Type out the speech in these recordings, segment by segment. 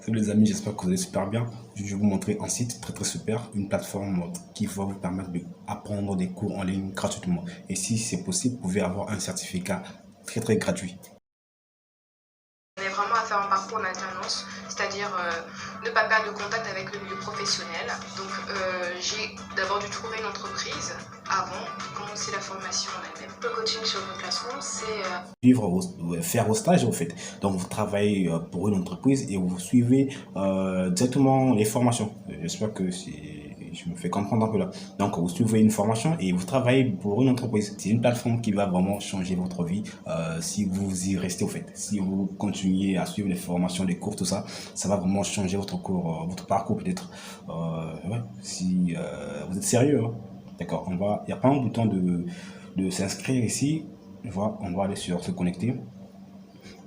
Salut les amis, j'espère que vous allez super bien. Je vais vous montrer un site très super, une plateforme qui va vous permettre d'apprendre des cours en ligne gratuitement. Et si c'est possible, vous pouvez avoir un certificat très gratuit. On est vraiment à faire un parcours en alternance, c'est-à-dire ne pas perdre de contact avec le milieu professionnel. Donc j'ai d'abord dû trouver une entreprise avant de commencer la formation en elle-même. Le coaching sur le Classroom, c'est Faire vos stages en fait. Donc vous travaillez pour une entreprise et vous suivez directement les formations. J'espère que je me fais comprendre un peu là. Donc vous suivez une formation et vous travaillez pour une entreprise. C'est une plateforme qui va vraiment changer votre vie si vous y restez au fait. Si vous continuez à suivre les formations, les cours, tout ça, ça va vraiment changer votre cours, votre parcours peut-être. Ouais, si vous êtes sérieux, hein. D'accord, il n'y a pas un bouton de s'inscrire ici. On va aller sur se connecter.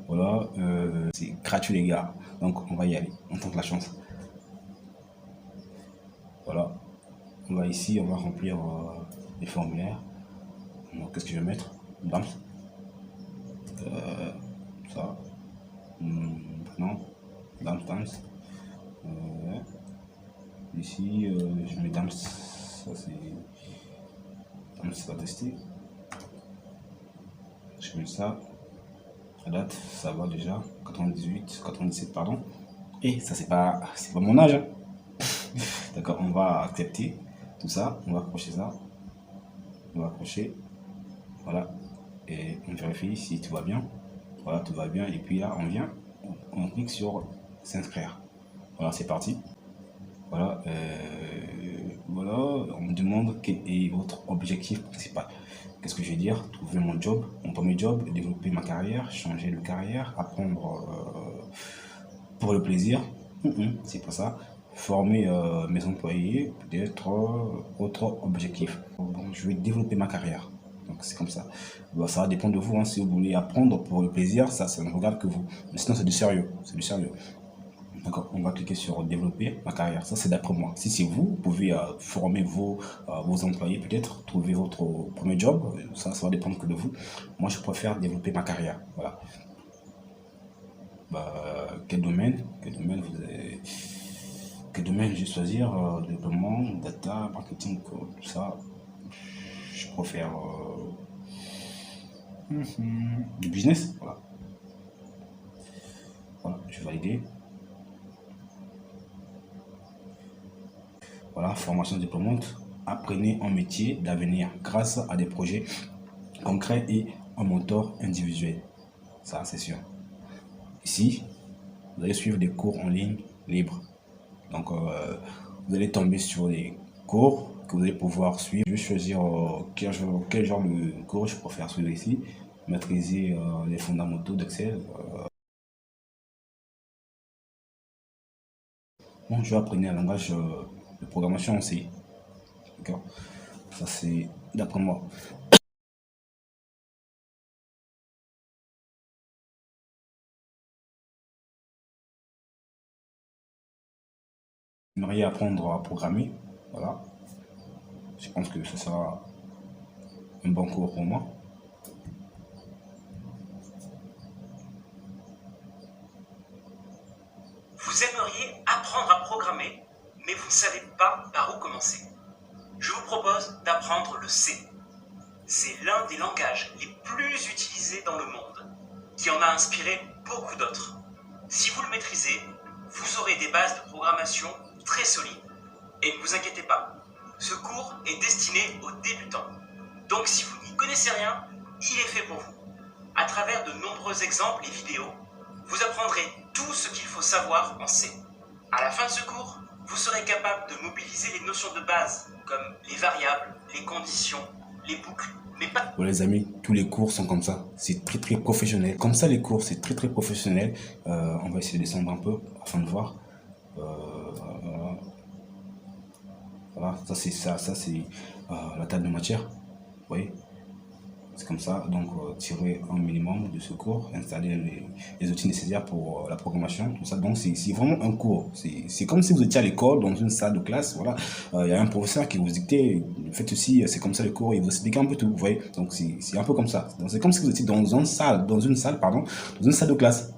Voilà, c'est gratuit les gars. Donc on va y aller, on tente la chance. Voilà, on va ici, on va remplir les formulaires. Qu'est-ce que je vais mettre? Bam. Ça. Non. Dams, Dams. Ici, je mets Dams. Ça c'est. Dams, ça va tester. Je mets ça. La date, ça va déjà. 98, 97, pardon. Et ça, c'est pas mon âge. Hein. D'accord, on va accepter tout ça. On va accrocher ça. On va accrocher. Voilà. Et on vérifie si tout va bien. Voilà, tout va bien. Et puis là, on clique sur s'inscrire. Voilà, c'est parti. Voilà. Voilà, on me demande quel est votre objectif principal. Qu'est-ce que je vais dire? Trouver mon job, mon premier job, développer ma carrière, changer de carrière, apprendre pour le plaisir. C'est pas ça. Former mes employés, peut-être autre objectif. Bon, je vais développer ma carrière. Donc c'est comme ça. Bon, ça va dépendre de vous. Hein. Si vous voulez apprendre pour le plaisir, ça ne regarde que vous. Mais sinon, c'est du sérieux. C'est du sérieux. D'accord, on va cliquer sur développer ma carrière. Ça, c'est d'après moi. Si c'est vous, vous pouvez former vos employés, peut-être trouver votre premier job. Ça va dépendre que de vous. Moi, je préfère développer ma carrière. Voilà. Quel domaine vous avez... Quel domaine je vais choisir? Développement, data, marketing, tout ça. Je préfère du business. Voilà. Voilà, je vais valider. Voilà, formation diplômante. Apprenez un métier d'avenir grâce à des projets concrets et un mentor individuel. Ça, c'est sûr. Ici, vous allez suivre des cours en ligne libres. Donc, vous allez tomber sur des cours que vous allez pouvoir suivre. Je vais choisir quel genre de cours je préfère suivre ici. Maîtriser les fondamentaux d'Excel. Bon, je vais apprendre un langage de programmation aussi. D'accord? Ça, c'est d'après moi. J'aimerais apprendre à programmer. Voilà. Je pense que ce sera un bon cours pour moi. Vous aimeriez apprendre à programmer, mais vous ne savez pas par où commencer. Je vous propose d'apprendre le C. C'est l'un des langages les plus utilisés dans le monde, qui en a inspiré beaucoup d'autres. Si vous le maîtrisez, vous aurez des bases de programmation très solides. Et ne vous inquiétez pas, ce cours est destiné aux débutants. Donc si vous n'y connaissez rien, il est fait pour vous. À travers de nombreux exemples et vidéos, vous apprendrez tout ce qu'il faut savoir en C. À la fin de ce cours, vous serez capable de mobiliser les notions de base, comme les variables, les conditions, les boucles, mais pas... Bon les amis, tous les cours sont comme ça, c'est très professionnel. Comme ça les cours, c'est très professionnel. On va essayer de descendre un peu afin de voir. Voilà, ça c'est la table de matière. Vous voyez? C'est comme ça, donc tirer un minimum de ce cours, installer les outils nécessaires pour la programmation, tout ça. Donc c'est vraiment un cours. C'est comme si vous étiez à l'école, dans une salle de classe, voilà. Il y a un professeur qui vous dictait, faites ceci, c'est comme ça le cours, il vous explique un peu tout, vous voyez. Donc c'est un peu comme ça. C'est comme si vous étiez dans une salle de classe.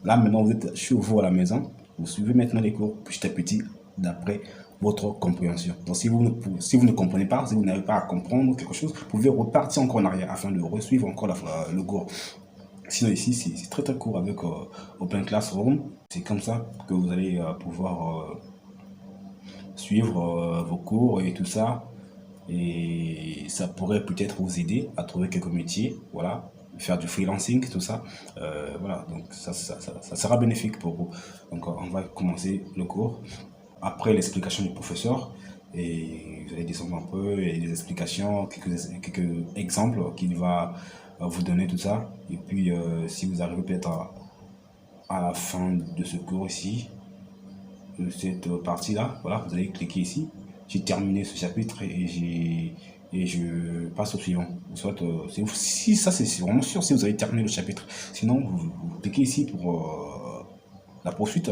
Là maintenant vous êtes chez vous à la maison, Vous suivez maintenant les cours petit à petit d'après votre compréhension. Donc si vous ne comprenez pas, si vous n'arrivez pas à comprendre quelque chose, vous pouvez repartir encore en arrière afin de suivre encore le cours. Sinon ici, c'est très très court avec Open Classroom. C'est comme ça que vous allez pouvoir suivre vos cours et tout ça. Et ça pourrait peut-être vous aider à trouver quelques métiers, voilà, faire du freelancing, tout ça. Voilà, donc ça sera bénéfique pour vous. Donc on va commencer le cours. Après l'explication du professeur, et vous allez descendre un peu, et des explications, quelques exemples qu'il va vous donner, tout ça. Et puis si vous arrivez peut-être à la fin de ce cours ici, de cette partie-là, voilà, vous allez cliquer ici. J'ai terminé ce chapitre et je passe au suivant. Soit, si ça c'est vraiment sûr, si vous avez terminé le chapitre. Sinon, vous cliquez ici pour la poursuite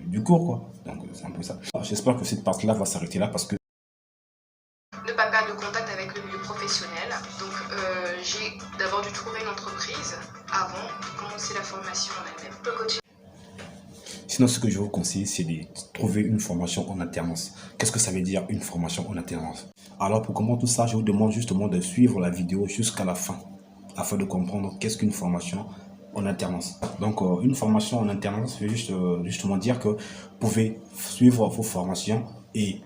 du cours, quoi. Donc c'est un peu ça. J'espère que cette partie-là va s'arrêter là parce que ne pas perdre de contact avec le milieu professionnel. Donc j'ai d'abord dû trouver une entreprise avant de commencer la formation en elle-même. Le coaching. Sinon, ce que je vous conseille, c'est de trouver une formation en alternance. Qu'est-ce que ça veut dire une formation en alternance? Alors, pour comprendre tout ça, je vous demande justement de suivre la vidéo jusqu'à la fin, afin de comprendre qu'est-ce qu'une formation en alternance. Donc, une formation en alternance veut justement dire que vous pouvez suivre vos formations et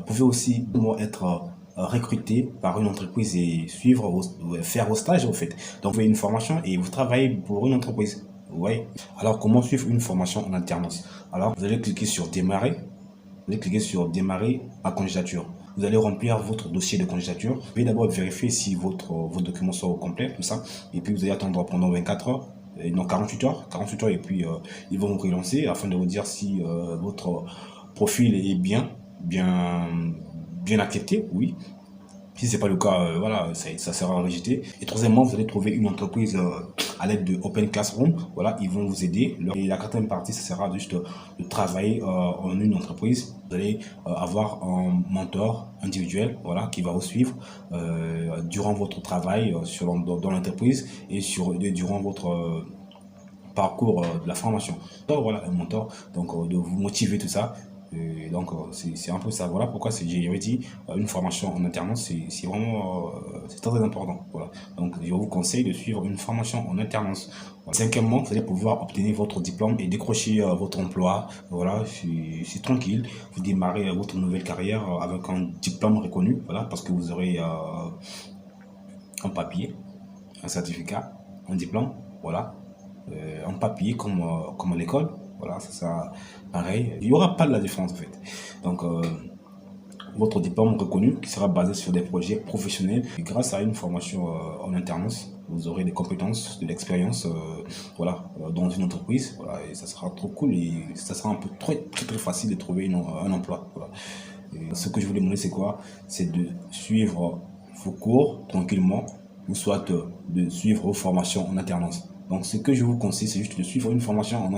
pouvez aussi être recruté par une entreprise et faire vos stages, en fait. Donc, vous avez une formation et vous travaillez pour une entreprise. Ouais. Alors, comment suivre une formation en alternance? Alors, vous allez cliquer sur démarrer. Vous allez cliquer sur démarrer à candidature. Vous allez remplir votre dossier de candidature. Vous allez d'abord vérifier si vos documents sont au complet, tout ça. Et puis, vous allez attendre pendant 24 heures, non 48 heures. 48 heures, et puis ils vont vous relancer afin de vous dire si votre profil est bien accepté, oui. Si ce n'est pas le cas, voilà, ça sera rejeté. Et troisièmement, vous allez trouver une entreprise à l'aide de Open Classroom. Voilà, ils vont vous aider. Et la quatrième partie, ça sera juste de travailler en une entreprise. Vous allez avoir un mentor individuel, voilà, qui va vous suivre durant votre travail dans l'entreprise et durant votre parcours de la formation. Donc voilà, un mentor, donc de vous motiver, tout ça. Et donc c'est un peu ça. Voilà pourquoi j'ai dit une formation en alternance, c'est vraiment c'est très important. Voilà. Donc je vous conseille de suivre une formation en alternance. Voilà. Cinquièmement, vous allez pouvoir obtenir votre diplôme et décrocher votre emploi. Voilà, c'est tranquille. Vous démarrez votre nouvelle carrière avec un diplôme reconnu. Voilà, parce que vous aurez un papier, un certificat, un diplôme. Voilà, un papier comme à l'école. Voilà, ça pareil, il n'y aura pas de la différence en fait. Donc, votre diplôme reconnu qui sera basé sur des projets professionnels. Et grâce à une formation en alternance, vous aurez des compétences, de l'expérience voilà, dans une entreprise. Voilà, et ça sera trop cool et ça sera un peu très facile de trouver un emploi. Voilà. Et ce que je voulais demander, c'est quoi? C'est de suivre vos cours tranquillement ou soit de suivre vos formations en alternance. Donc, ce que je vous conseille, c'est juste de suivre une formation en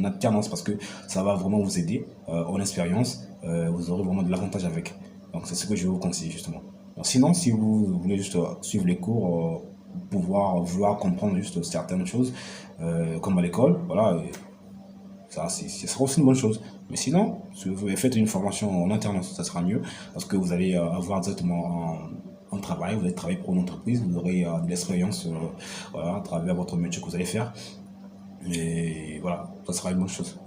alternance parce que ça va vraiment vous aider en expérience. Vous aurez vraiment de l'avantage avec. Donc, c'est ce que je vous conseille, justement. Donc, sinon, si vous voulez juste suivre les cours, vouloir comprendre juste certaines choses, comme à l'école, voilà, ça sera aussi une bonne chose. Mais sinon, si vous faites une formation en alternance, ça sera mieux parce que vous allez avoir directement un travail, vous allez travailler pour une entreprise, vous aurez de l'expérience voilà, à travers votre métier que vous allez faire. Et voilà, ça sera une bonne chose.